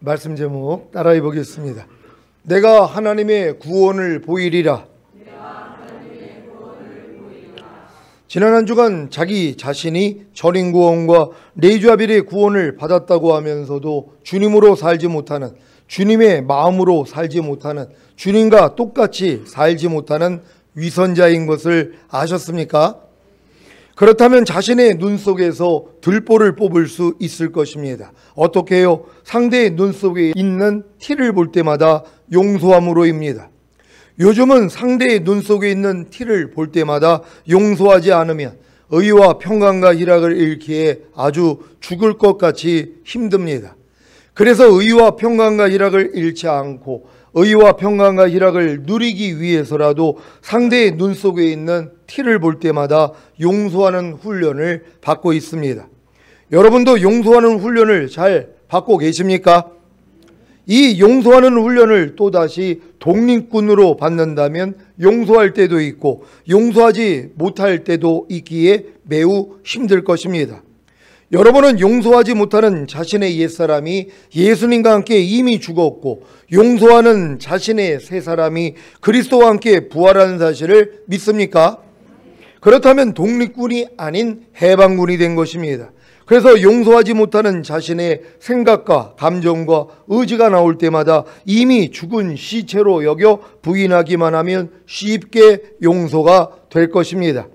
말씀 제목 따라해 보겠습니다. 내가 하나님의 구원을 보이리라. 지난 한 주간 자기 자신이 전인구원과 네주아빌의 구원을 받았다고 하면서도 주님으로 살지 못하는, 주님의 마음으로 살지 못하는, 주님과 똑같이 살지 못하는 위선자인 것을 아셨습니까? 그렇다면 자신의 눈 속에서 들보를 뽑을 수 있을 것입니다. 어떻게 해요? 상대의 눈 속에 있는 티를 볼 때마다 용서함으로입니다. 요즘은 상대의 눈 속에 있는 티를 볼 때마다 용서하지 않으면 의와 평강과 희락을 잃기에 아주 죽을 것 같이 힘듭니다. 그래서 의와 평강과 희락을 잃지 않고 의와 평강과 희락을 누리기 위해서라도 상대의 눈 속에 있는 티를 볼 때마다 용서하는 훈련을 받고 있습니다. 여러분도 용서하는 훈련을 잘 받고 계십니까? 이 용서하는 훈련을 또다시 독립군으로 받는다면 용서할 때도 있고 용서하지 못할 때도 있기에 매우 힘들 것입니다. 여러분은 용서하지 못하는 자신의 옛사람이 예수님과 함께 이미 죽었고 용서하는 자신의 새사람이 그리스도와 함께 부활하는 사실을 믿습니까? 그렇다면 독립군이 아닌 해방군이 된 것입니다. 그래서 용서하지 못하는 자신의 생각과 감정과 의지가 나올 때마다 이미 죽은 시체로 여겨 부인하기만 하면 쉽게 용서가 될 것입니다.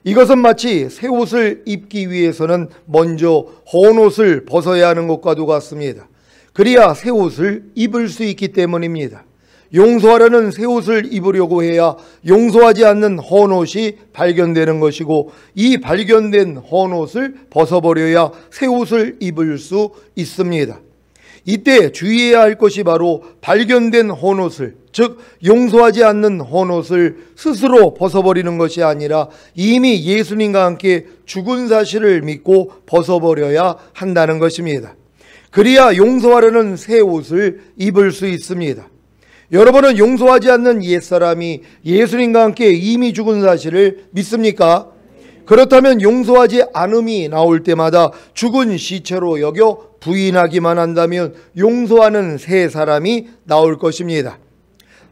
이것은 마치 새 옷을 입기 위해서는 먼저 헌 옷을 벗어야 하는 것과도 같습니다. 그래야 새 옷을 입을 수 있기 때문입니다. 용서하려는 새 옷을 입으려고 해야 용서하지 않는 헌 옷이 발견되는 것이고 이 발견된 헌 옷을 벗어버려야 새 옷을 입을 수 있습니다. 이때 주의해야 할 것이 바로 발견된 헌 옷을, 즉 용서하지 않는 헌 옷을 스스로 벗어버리는 것이 아니라 이미 예수님과 함께 죽은 사실을 믿고 벗어버려야 한다는 것입니다. 그래야 용서하려는 새 옷을 입을 수 있습니다. 여러분은 용서하지 않는 옛사람이 예수님과 함께 이미 죽은 사실을 믿습니까? 그렇다면 용서하지 않음이 나올 때마다 죽은 시체로 여겨 부인하기만 한다면 용서하는 새 사람이 나올 것입니다.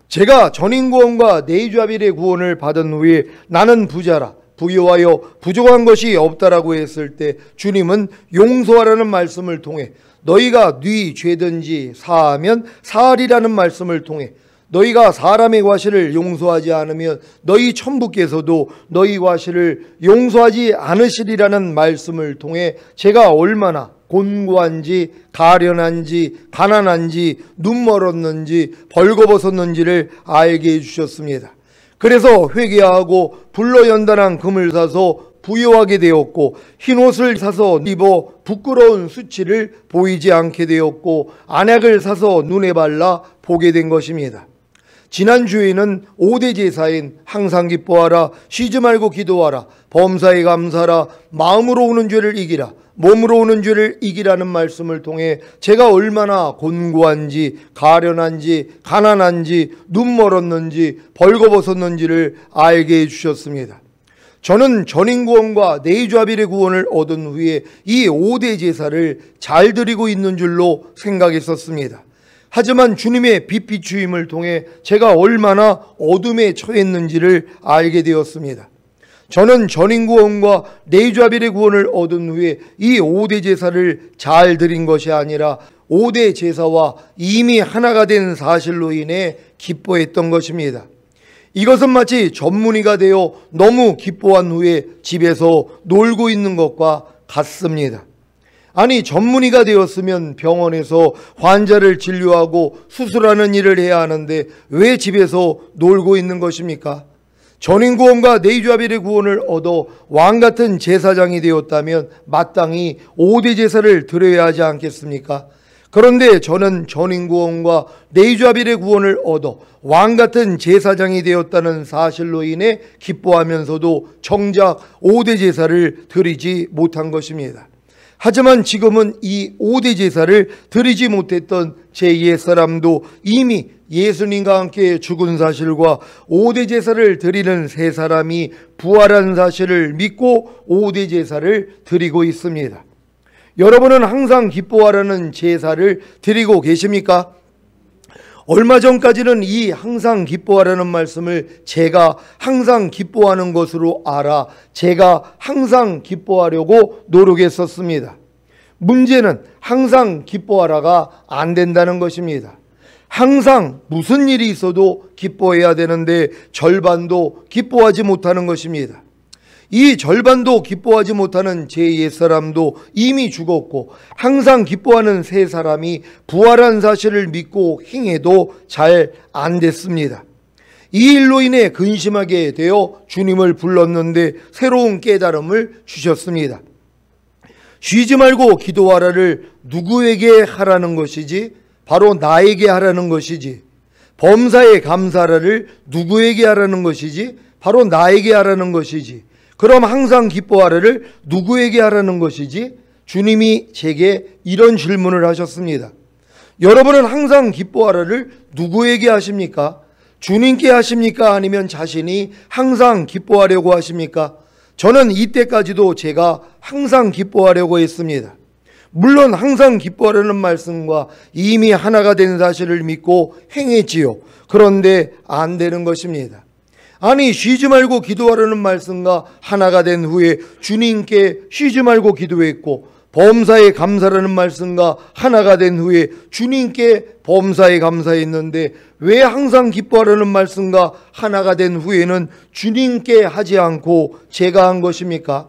제가 전인구원과 네주아빌의 구원을 받은 후에 나는 부자라 부유하여 부족한 것이 없다라고 했을 때 주님은 용서하라는 말씀을 통해 너희가 네 죄든지 사하면 사하리라는 말씀을 통해 너희가 사람의 과실을 용서하지 않으면 너희 천부께서도 너희 과실을 용서하지 않으시리라는 말씀을 통해 제가 얼마나 곤고한지 가련한지 가난한지 눈 멀었는지 벌거벗었는지를 알게 해주셨습니다. 그래서 회개하고 불로연단한 금을 사서 부유하게 되었고 흰옷을 사서 입어 부끄러운 수치를 보이지 않게 되었고 안약을 사서 눈에 발라 보게 된 것입니다. 지난주에는 5대 제사인 항상 기뻐하라, 쉬지 말고 기도하라, 범사에 감사하라, 마음으로 오는 죄를 이기라, 몸으로 오는 죄를 이기라는 말씀을 통해 제가 얼마나 곤고한지 가련한지 가난한지 눈 멀었는지 벌거벗었는지를 알게 해주셨습니다. 저는 전인구원과 네주아빌의 구원을 얻은 후에 이 5대 제사를 잘 드리고 있는 줄로 생각했었습니다. 하지만 주님의 빛 비추임을 통해 제가 얼마나 어둠에 처했는지를 알게 되었습니다. 저는 전인구원과 네주아빌의 구원을 얻은 후에 이 5대 제사를 잘 드린 것이 아니라 5대 제사와 이미 하나가 된 사실로 인해 기뻐했던 것입니다. 이것은 마치 전문의가 되어 너무 기뻐한 후에 집에서 놀고 있는 것과 같습니다. 아니, 전문의가 되었으면 병원에서 환자를 진료하고 수술하는 일을 해야 하는데 왜 집에서 놀고 있는 것입니까? 전인구원과 네주아빌의 구원을 얻어 왕같은 제사장이 되었다면 마땅히 5대 제사를 드려야 하지 않겠습니까? 그런데 저는 전인구원과 네주아빌의 구원을 얻어 왕같은 제사장이 되었다는 사실로 인해 기뻐하면서도 정작 5대 제사를 드리지 못한 것입니다. 하지만 지금은 이 5대 제사를 드리지 못했던 제 옛사람도 이미 예수님과 함께 죽은 사실과 5대 제사를 드리는 세 사람이 부활한 사실을 믿고 5대 제사를 드리고 있습니다. 여러분은 항상 기뻐하라는 제사를 드리고 계십니까? 얼마 전까지는 이 항상 기뻐하라는 말씀을 제가 항상 기뻐하는 것으로 알아 제가 항상 기뻐하려고 노력했었습니다. 문제는 항상 기뻐하라가 안 된다는 것입니다. 항상 무슨 일이 있어도 기뻐해야 되는데 절반도 기뻐하지 못하는 것입니다. 이 절반도 기뻐하지 못하는 제 옛사람도 이미 죽었고 항상 기뻐하는 새 사람이 부활한 사실을 믿고 행해도 잘 안 됐습니다. 이 일로 인해 근심하게 되어 주님을 불렀는데 새로운 깨달음을 주셨습니다. 쉬지 말고 기도하라를 누구에게 하라는 것이지? 바로 나에게 하라는 것이지. 범사에 감사하라를 누구에게 하라는 것이지? 바로 나에게 하라는 것이지. 그럼 항상 기뻐하라를 누구에게 하라는 것이지? 주님이 제게 이런 질문을 하셨습니다. 여러분은 항상 기뻐하라를 누구에게 하십니까? 주님께 하십니까? 아니면 자신이 항상 기뻐하려고 하십니까? 저는 이때까지도 제가 항상 기뻐하려고 했습니다. 물론 항상 기뻐하라는 말씀과 이미 하나가 된 사실을 믿고 행했지요. 그런데 안 되는 것입니다. 아니, 쉬지 말고 기도하라는 말씀과 하나가 된 후에 주님께 쉬지 말고 기도했고, 범사에 감사라는 말씀과 하나가 된 후에 주님께 범사에 감사했는데 왜 항상 기뻐하라는 말씀과 하나가 된 후에는 주님께 하지 않고 제가 한 것입니까?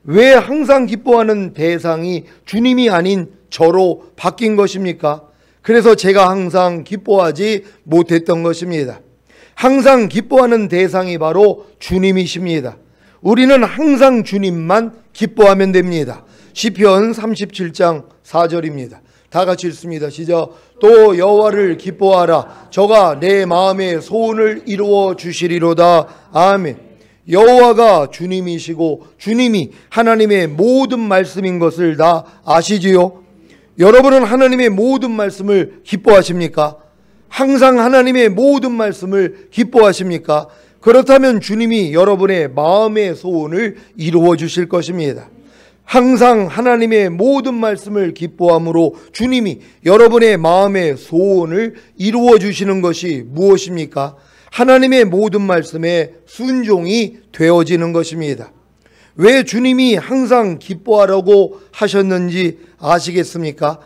왜 항상 기뻐하는 대상이 주님이 아닌 저로 바뀐 것입니까? 그래서 제가 항상 기뻐하지 못했던 것입니다. 항상 기뻐하는 대상이 바로 주님이십니다. 우리는 항상 주님만 기뻐하면 됩니다. 시편 37장 4절입니다. 다 같이 읽습니다. 시작. 또 여호와를 기뻐하라. 저가 내 마음의 소원을 이루어 주시리로다. 아멘. 여호와가 주님이시고 주님이 하나님의 모든 말씀인 것을 다 아시지요? 여러분은 하나님의 모든 말씀을 기뻐하십니까? 항상 하나님의 모든 말씀을 기뻐하십니까? 그렇다면 주님이 여러분의 마음의 소원을 이루어 주실 것입니다. 항상 하나님의 모든 말씀을 기뻐함으로 주님이 여러분의 마음의 소원을 이루어 주시는 것이 무엇입니까? 하나님의 모든 말씀에 순종이 되어지는 것입니다. 왜 주님이 항상 기뻐하라고 하셨는지 아시겠습니까?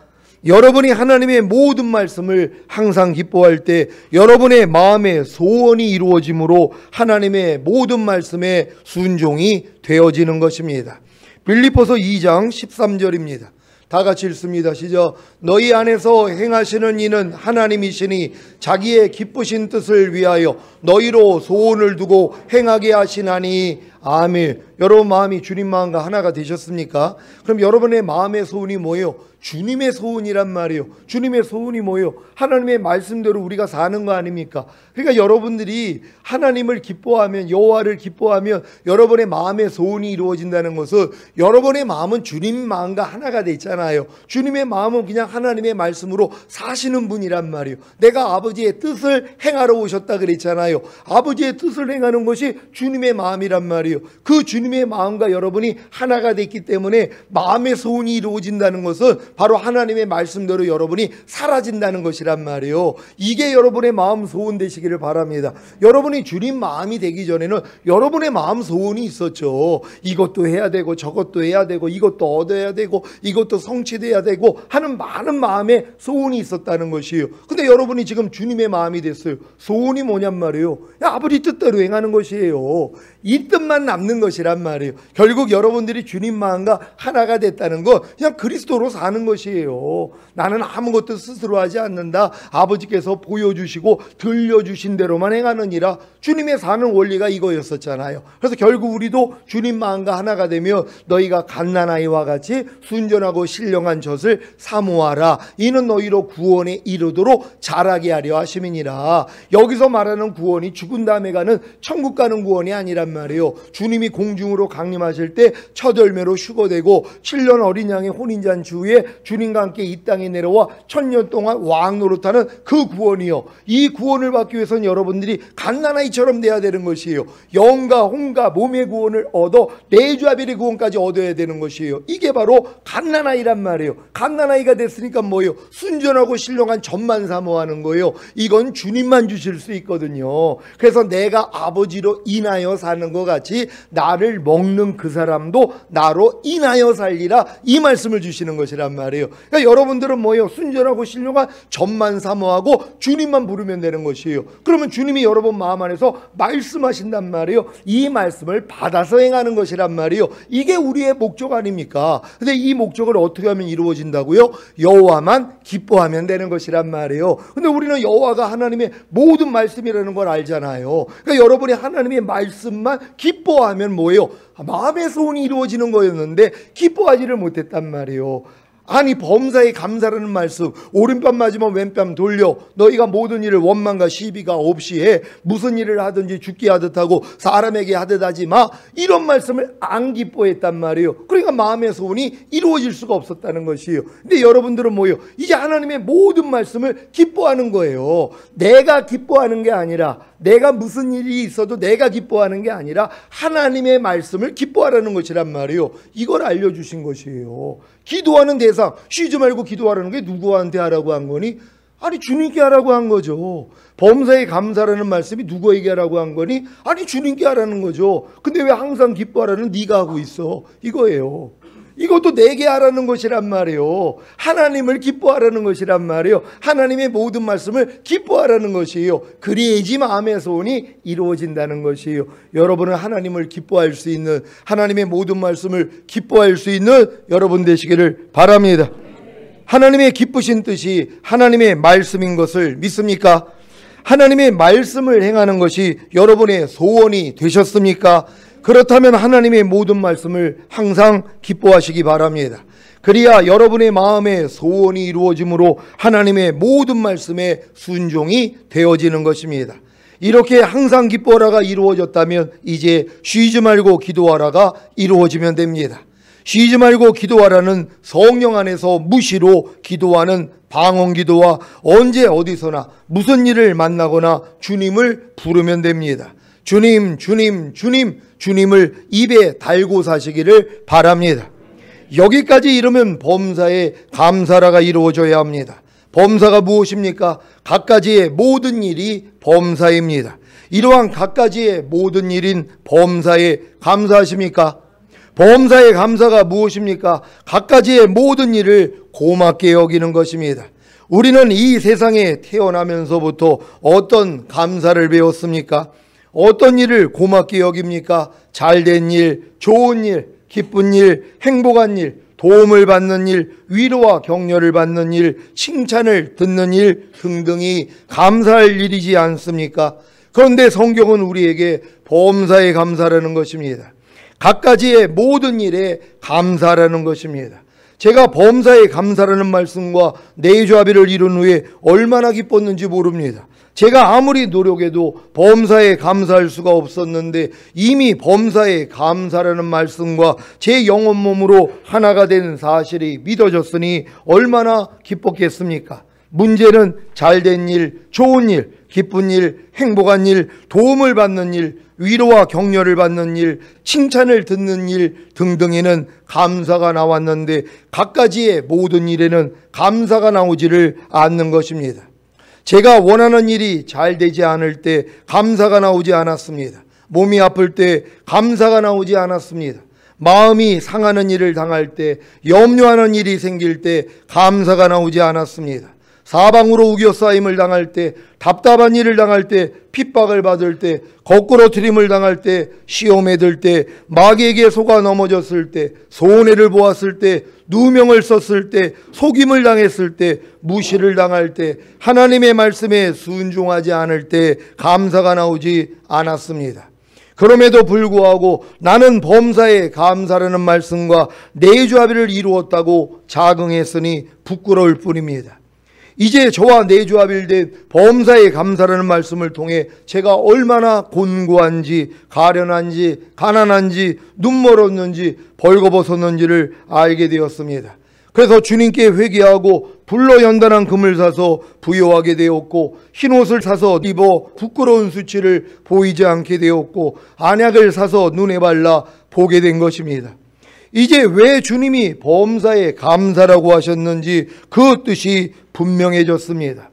여러분이 하나님의 모든 말씀을 항상 기뻐할 때 여러분의 마음의 소원이 이루어지므로 하나님의 모든 말씀에 순종이 되어지는 것입니다. 빌립보서 2장 13절입니다. 다 같이 읽습니다. 시작. 너희 안에서 행하시는 이는 하나님이시니 자기의 기쁘신 뜻을 위하여 너희로 소원을 두고 행하게 하시나니. 아멘. 여러분 마음이 주님 마음과 하나가 되셨습니까? 그럼 여러분의 마음의 소원이 뭐예요? 주님의 소원이란 말이에요. 주님의 소원이 뭐예요? 하나님의 말씀대로 우리가 사는 거 아닙니까? 그러니까 여러분들이 하나님을 기뻐하면, 여호와를 기뻐하면 여러분의 마음의 소원이 이루어진다는 것은 여러분의 마음은 주님 마음과 하나가 돼 있잖아요. 주님의 마음은 그냥 하나님의 말씀으로 사시는 분이란 말이에요. 내가 아버지의 뜻을 행하러 오셨다 그랬잖아요. 아버지의 뜻을 행하는 것이 주님의 마음이란 말이에요. 그 주님의 마음과 여러분이 하나가 됐기 때문에 마음의 소원이 이루어진다는 것은 바로 하나님의 말씀대로 여러분이 사라진다는 것이란 말이에요. 이게 여러분의 마음 소원 되시기를 바랍니다. 여러분이 주님 마음이 되기 전에는 여러분의 마음 소원이 있었죠. 이것도 해야 되고 저것도 해야 되고 이것도 얻어야 되고 이것도 성취돼야 되고 하는 많은 마음의 소원이 있었다는 것이에요. 근데 여러분이 지금 주님의 마음이 됐어요. 소원이 뭐냔 말이에요. 아버지 뜻대로 행하는 것이에요. 이 뜻만 남는 것이란 말이에요. 결국 여러분들이 주님 마음과 하나가 됐다는 건 그냥 그리스도로 사는 것이에요. 나는 아무것도 스스로 하지 않는다. 아버지께서 보여주시고 들려주신 대로만 행하느니라. 주님의 사는 원리가 이거였었잖아요. 그래서 결국 우리도 주님 마음과 하나가 되며 너희가 갓난아이와 같이 순전하고 신령한 젖을 사모하라. 이는 너희로 구원에 이르도록 자라게 하려 하심이니라. 여기서 말하는 구원이 죽은 다음에 가는 천국 가는 구원이 아니란 말이에요. 주님이 공중 공중으로 강림하실 때 첫 열매로 휴거되고 7년 어린 양의 혼인잔치 후에 주님과 함께 이 땅에 내려와 1000년 동안 왕 노릇하는 그 구원이요, 이 구원을 받기 위해서는 여러분들이 갓난아이처럼 돼야 되는 것이에요. 영과 혼과 몸의 구원을 얻어 내주아벨의 구원까지 얻어야 되는 것이에요. 이게 바로 갓난아이란 말이에요. 갓난아이가 됐으니까 뭐예요? 순전하고 신령한 젖만 사모하는 거예요. 이건 주님만 주실 수 있거든요. 그래서 내가 아버지로 인하여 사는 것 같이 나를 먹는 그 사람도 나로 인하여 살리라, 이 말씀을 주시는 것이란 말이에요. 그러니까 여러분들은 뭐예요? 순전하고 신령한 젖만 사모하고 주님만 부르면 되는 것이에요. 그러면 주님이 여러분 마음 안에서 말씀하신단 말이에요. 이 말씀을 받아서 행하는 것이란 말이에요. 이게 우리의 목적 아닙니까? 근데 이 목적을 어떻게 하면 이루어진다고요? 여호와만 기뻐하면 되는 것이란 말이에요. 근데 우리는 여호와가 하나님의 모든 말씀이라는 걸 알잖아요. 그러니까 여러분이 하나님의 말씀만 기뻐하면 뭐예요? 마음의 소원이 이루어지는 거였는데 기뻐하지를 못했단 말이에요. 아니, 범사에 감사라는 말씀, 오른뺨 맞으면 왼뺨 돌려 너희가 모든 일을 원망과 시비가 없이 해, 무슨 일을 하든지 죽게 하듯 하고 사람에게 하듯 하지 마, 이런 말씀을 안 기뻐했단 말이에요. 그러니까 마음의 소원이 이루어질 수가 없었다는 것이에요. 근데 여러분들은 뭐예요? 이제 하나님의 모든 말씀을 기뻐하는 거예요. 내가 기뻐하는 게 아니라, 내가 무슨 일이 있어도 내가 기뻐하는 게 아니라 하나님의 말씀을 기뻐하라는 것이란 말이에요. 이걸 알려주신 것이에요. 기도하는 대상, 쉬지 말고 기도하라는 게 누구한테 하라고 한 거니? 아니, 주님께 하라고 한 거죠. 범사에 감사라는 말씀이 누구에게 하라고 한 거니? 아니, 주님께 하라는 거죠. 근데 왜 항상 기뻐하라는 네가 하고 있어? 이거예요. 이것도 내게 하라는 것이란 말이에요. 하나님을 기뻐하라는 것이란 말이에요. 하나님의 모든 말씀을 기뻐하라는 것이에요. 그래야지 마음의 소원이 이루어진다는 것이에요. 여러분은 하나님을 기뻐할 수 있는, 하나님의 모든 말씀을 기뻐할 수 있는 여러분 되시기를 바랍니다. 하나님의 기쁘신 뜻이 하나님의 말씀인 것을 믿습니까? 하나님의 말씀을 행하는 것이 여러분의 소원이 되셨습니까? 그렇다면 하나님의 모든 말씀을 항상 기뻐하시기 바랍니다. 그래야 여러분의 마음의 소원이 이루어짐으로 하나님의 모든 말씀에 순종이 되어지는 것입니다. 이렇게 항상 기뻐하라가 이루어졌다면 이제 쉬지 말고 기도하라가 이루어지면 됩니다. 쉬지 말고 기도하라는 성령 안에서 무시로 기도하는 방언기도와 언제 어디서나 무슨 일을 만나거나 주님을 부르면 됩니다. 주님, 주님, 주님, 주님을 입에 달고 사시기를 바랍니다. 여기까지 이르면 범사에 감사라가 이루어져야 합니다. 범사가 무엇입니까? 갖가지의 모든 일이 범사입니다. 이러한 갖가지의 모든 일인 범사에 감사하십니까? 범사의 감사가 무엇입니까? 갖가지의 모든 일을 고맙게 여기는 것입니다. 우리는 이 세상에 태어나면서부터 어떤 감사를 배웠습니까? 어떤 일을 고맙게 여깁니까? 잘된 일, 좋은 일, 기쁜 일, 행복한 일, 도움을 받는 일, 위로와 격려를 받는 일, 칭찬을 듣는 일 등등이 감사할 일이지 않습니까? 그런데 성경은 우리에게 범사에 감사라는 것입니다. 갖가지의 모든 일에 감사라는 것입니다. 제가 범사에 감사라는 말씀과 내주아비를 이룬 후에 얼마나 기뻤는지 모릅니다. 제가 아무리 노력해도 범사에 감사할 수가 없었는데 이미 범사에 감사라는 말씀과 제 영혼 몸으로 하나가 된 사실이 믿어졌으니 얼마나 기뻤겠습니까? 문제는 잘된 일, 좋은 일, 기쁜 일, 행복한 일, 도움을 받는 일, 위로와 격려를 받는 일, 칭찬을 듣는 일 등등에는 감사가 나왔는데 갖가지의 모든 일에는 감사가 나오지를 않는 것입니다. 제가 원하는 일이 잘 되지 않을 때 감사가 나오지 않았습니다. 몸이 아플 때 감사가 나오지 않았습니다. 마음이 상하는 일을 당할 때, 염려하는 일이 생길 때 감사가 나오지 않았습니다. 사방으로 우겨싸임을 당할 때, 답답한 일을 당할 때, 핍박을 받을 때, 거꾸로 트림을 당할 때, 시험에 들 때, 마귀에게 속아 넘어졌을 때, 손해를 보았을 때, 누명을 썼을 때, 속임을 당했을 때, 무시를 당할 때, 하나님의 말씀에 순종하지 않을 때 감사가 나오지 않았습니다. 그럼에도 불구하고 나는 범사에 감사라는 말씀과 내주아비를 이루었다고 자긍했으니 부끄러울 뿐입니다. 이제 저와 내조합일된 범사에 감사라는 말씀을 통해 제가 얼마나 곤고한지, 가련한지, 가난한지, 눈멀었는지, 벌거벗었는지를 알게 되었습니다. 그래서 주님께 회개하고 불로 연단한 금을 사서 부여하게 되었고, 흰옷을 사서 입어 부끄러운 수치를 보이지 않게 되었고, 안약을 사서 눈에 발라 보게 된 것입니다. 이제 왜 주님이 범사에 감사라고 하셨는지 그 뜻이 분명해졌습니다.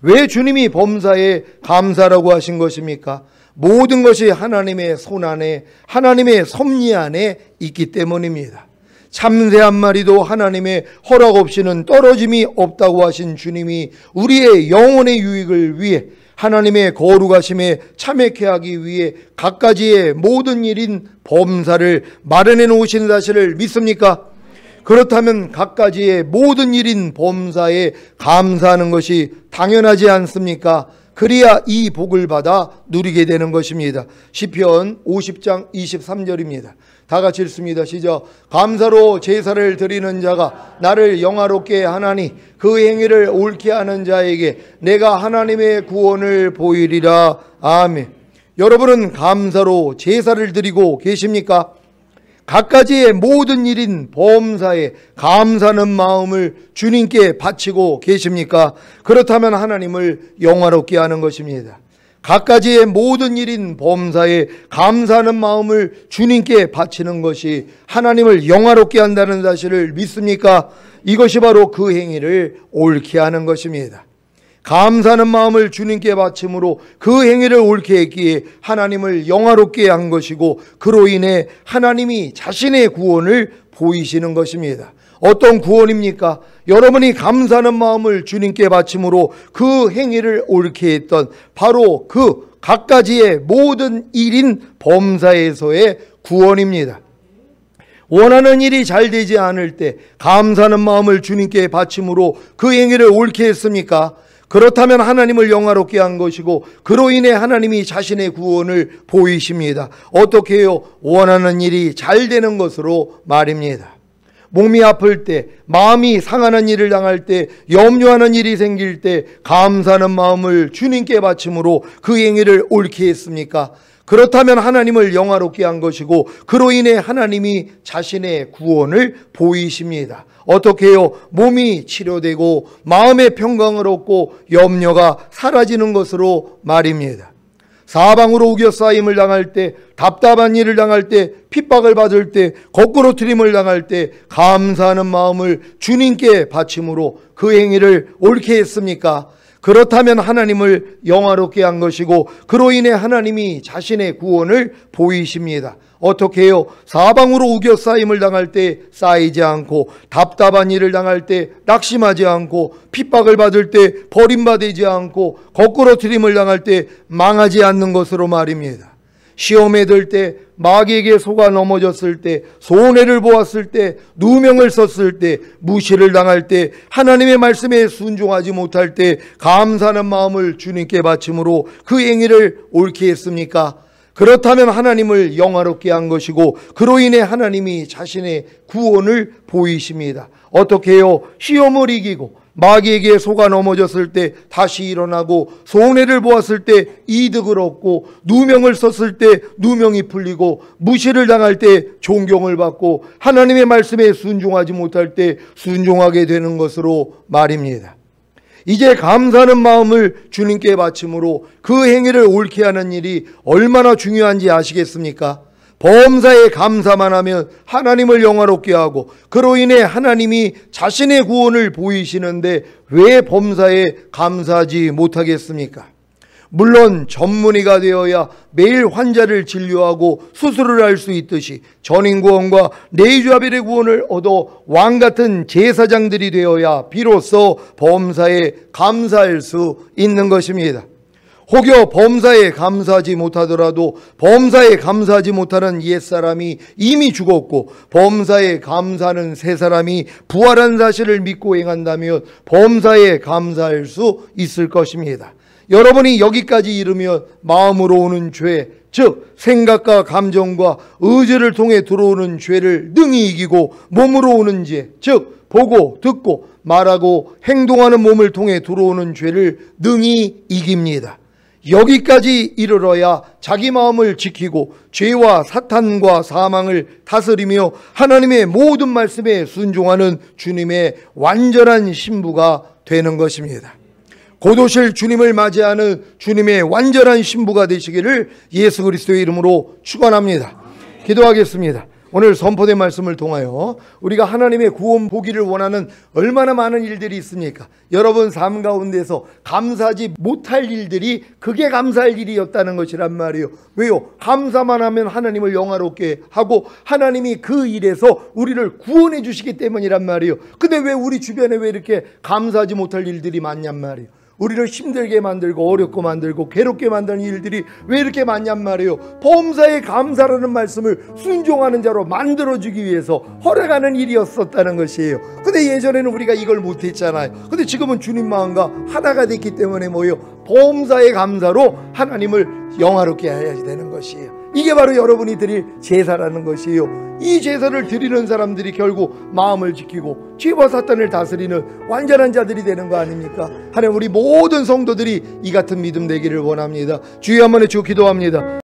왜 주님이 범사에 감사라고 하신 것입니까? 모든 것이 하나님의 손 안에, 하나님의 섭리 안에 있기 때문입니다. 참새 한 마리도 하나님의 허락 없이는 떨어짐이 없다고 하신 주님이 우리의 영혼의 유익을 위해, 하나님의 거룩하심에 참여케 하기 위해 갖가지의 모든 일인 범사를 마련해 놓으신 사실을 믿습니까? 그렇다면 갖가지의 모든 일인 범사에 감사하는 것이 당연하지 않습니까? 그래야 이 복을 받아 누리게 되는 것입니다. 시편 50장 23절입니다. 다 같이 읽습니다. 시작. 감사로 제사를 드리는 자가 나를 영화롭게 하나니 그 행위를 옳게 하는 자에게 내가 하나님의 구원을 보이리라. 아멘. 여러분은 감사로 제사를 드리고 계십니까? 갖가지의 모든 일인 범사에 감사하는 마음을 주님께 바치고 계십니까? 그렇다면 하나님을 영화롭게 하는 것입니다. 갖가지의 모든 일인 범사에 감사하는 마음을 주님께 바치는 것이 하나님을 영화롭게 한다는 사실을 믿습니까? 이것이 바로 그 행위를 옳게 하는 것입니다. 감사하는 마음을 주님께 바침으로 그 행위를 옳게 했기에 하나님을 영화롭게 한 것이고, 그로 인해 하나님이 자신의 구원을 보이시는 것입니다. 어떤 구원입니까? 여러분이 감사하는 마음을 주님께 바침으로 그 행위를 옳게 했던 바로 그 갖가지의 모든 일인 범사에서의 구원입니다. 원하는 일이 잘 되지 않을 때 감사하는 마음을 주님께 바침으로 그 행위를 옳게 했습니까? 그렇다면 하나님을 영화롭게 한 것이고, 그로 인해 하나님이 자신의 구원을 보이십니다. 어떻게 해요? 원하는 일이 잘 되는 것으로 말입니다. 몸이 아플 때, 마음이 상하는 일을 당할 때, 염려하는 일이 생길 때 감사하는 마음을 주님께 바침으로 그 행위를 옳게 했습니까? 그렇다면 하나님을 영화롭게 한 것이고, 그로 인해 하나님이 자신의 구원을 보이십니다. 어떻게 해요? 몸이 치료되고 마음의 평강을 얻고 염려가 사라지는 것으로 말입니다. 사방으로 우겨싸임을 당할 때, 답답한 일을 당할 때, 핍박을 받을 때, 거꾸로 트림을 당할 때 감사하는 마음을 주님께 바침으로 그 행위를 옳게 했습니까? 그렇다면 하나님을 영화롭게 한 것이고, 그로 인해 하나님이 자신의 구원을 보이십니다. 어떻게 해요? 사방으로 우겨싸임을 당할 때 쌓이지 않고, 답답한 일을 당할 때 낙심하지 않고, 핍박을 받을 때 버림받지 않고, 거꾸로 트림을 당할 때 망하지 않는 것으로 말입니다. 시험에 들 때, 마귀에게 속아 넘어졌을 때, 손해를 보았을 때, 누명을 썼을 때, 무시를 당할 때, 하나님의 말씀에 순종하지 못할 때 감사하는 마음을 주님께 바침으로 그 행위를 옳게 했습니까? 그렇다면 하나님을 영화롭게 한 것이고, 그로 인해 하나님이 자신의 구원을 보이십니다. 어떻게 해요? 시험을 이기고 마귀에게 속아 넘어졌을 때 다시 일어나고, 손해를 보았을 때 이득을 얻고, 누명을 썼을 때 누명이 풀리고, 무시를 당할 때 존경을 받고, 하나님의 말씀에 순종하지 못할 때 순종하게 되는 것으로 말입니다. 이제 감사하는 마음을 주님께 바침으로 그 행위를 옳게 하는 일이 얼마나 중요한지 아시겠습니까? 범사에 감사만 하면 하나님을 영화롭게 하고, 그로 인해 하나님이 자신의 구원을 보이시는데 왜 범사에 감사하지 못하겠습니까? 물론 전문의가 되어야 매일 환자를 진료하고 수술을 할 수 있듯이 전인구원과 내주아벨의 구원을 얻어 왕같은 제사장들이 되어야 비로소 범사에 감사할 수 있는 것입니다. 혹여 범사에 감사하지 못하더라도 범사에 감사하지 못하는 옛사람이 이미 죽었고, 범사에 감사하는 새 사람이 부활한 사실을 믿고 행한다면 범사에 감사할 수 있을 것입니다. 여러분이 여기까지 이르면 마음으로 오는 죄, 즉 생각과 감정과 의지를 통해 들어오는 죄를 능히 이기고, 몸으로 오는 죄, 즉 보고 듣고 말하고 행동하는 몸을 통해 들어오는 죄를 능히 이깁니다. 여기까지 이르러야 자기 마음을 지키고 죄와 사탄과 사망을 다스리며 하나님의 모든 말씀에 순종하는 주님의 완전한 신부가 되는 것입니다. 곧 오실 주님을 맞이하는 주님의 완전한 신부가 되시기를 예수 그리스도의 이름으로 축원합니다. 기도하겠습니다. 오늘 선포된 말씀을 통하여 우리가 하나님의 구원 보기를 원하는 얼마나 많은 일들이 있습니까? 여러분 삶 가운데서 감사하지 못할 일들이 그게 감사할 일이었다는 것이란 말이에요. 왜요? 감사만 하면 하나님을 영화롭게 하고 하나님이 그 일에서 우리를 구원해 주시기 때문이란 말이에요. 근데 왜 우리 주변에 왜 이렇게 감사하지 못할 일들이 많냔 말이에요. 우리를 힘들게 만들고 어렵고 만들고 괴롭게 만드는 일들이 왜 이렇게 많냔 말이에요. 범사에 감사라는 말씀을 순종하는 자로 만들어주기 위해서 허락하는 일이었었다는 것이에요. 근데 예전에는 우리가 이걸 못했잖아요. 근데 지금은 주님 마음과 하나가 됐기 때문에 뭐예요? 범사의 감사로 하나님을 영화롭게 해야 되는 것이에요. 이게 바로 여러분이 드릴 제사라는 것이에요. 이 제사를 드리는 사람들이 결국 마음을 지키고 죄와 사탄을 다스리는 완전한 자들이 되는 거 아닙니까? 하나님, 우리 모든 성도들이 이 같은 믿음 되기를 원합니다. 주여 한번 해주고 기도합니다.